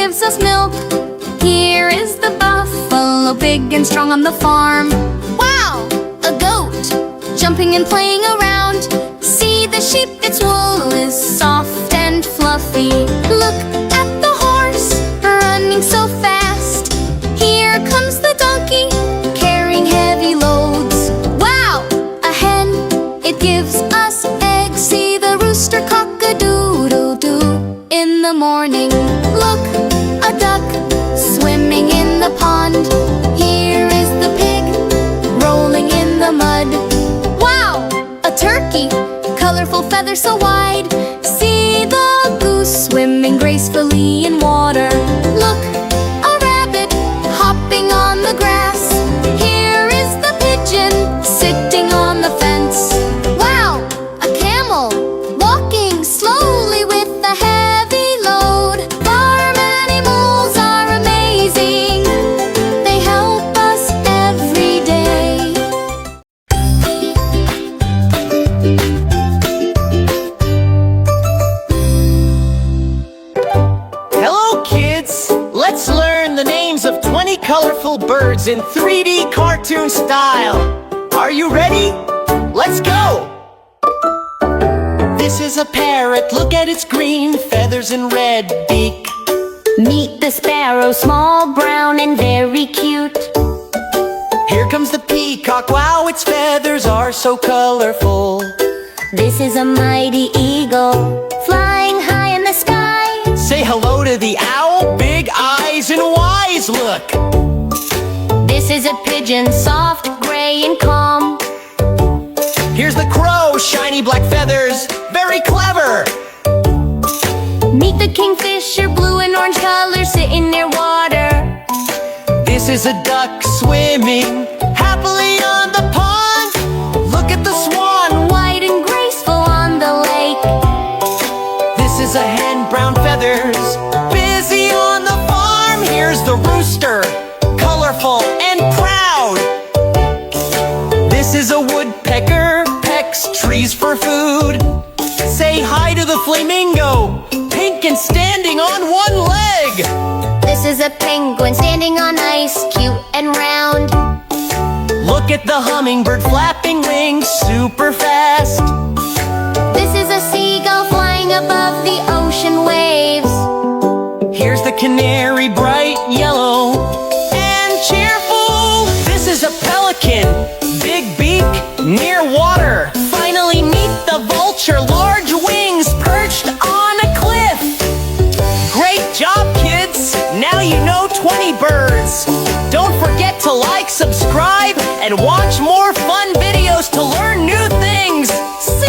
gives us milk. Here is the buffalo, big and strong on the farm. Wow! A goat, jumping and playing around. See the sheep, its wool is soft and fluffy. Look at the horse, running so fast. Here comes the donkey, carrying heavy loads. Wow! A hen, it gives us eggs. See the rooster cock-a-doodle-doo in the morning. Look, a duck, swimming in the pond. Here is the pig, rolling in the mud. Wow! A turkey, colorful feathers so wide. See the goose, swimming gracefully in water. Look, a rabbit, hopping on the grass. Here is the pigeon, sitting on the fence. Wow! A camel, walking slowly with a heavy load. Farm animals are amazing. They help us every day. Hello, kids! Let's learn the names of 20 colorful birds in 3D cartoon style. Are you ready? Let's go! This is a parrot, look at its green feathers and red beak. Meet the sparrow, small, brown, and very cute. Here comes the peacock, wow, its feathers are so colorful. This is a mighty eagle, flying high in the sky. Say hello to the owl, big eyes and wise look. This is a pigeon, soft, gray, and calm. Here's the crow, shiny black feathers, very clever. Meet the kingfisher, blue and orange colors, sitting near water. This is a duck swimming happily on the pond. Look at the swan, White and graceful on the lake. this is a hen, brown feathers, busy on the farm. Here's the rooster, colorful and proud. This is a woodpecker, pecks trees for food. Say hi to the flamingo, pink and standing on one leg. This is a penguin, standing on ice, cute and round. Look at the hummingbird, flapping wings super fast. This is a seagull, flying above the ocean waves. Here's the canary, bright yellow and cheerful. This is a pelican, big beak, near water. Finally meet the vulture, large wings, perched on a cliff. Great job, kids! Now you know 20 birds. Don't forget to like, subscribe, and watch more fun videos to learn new things. See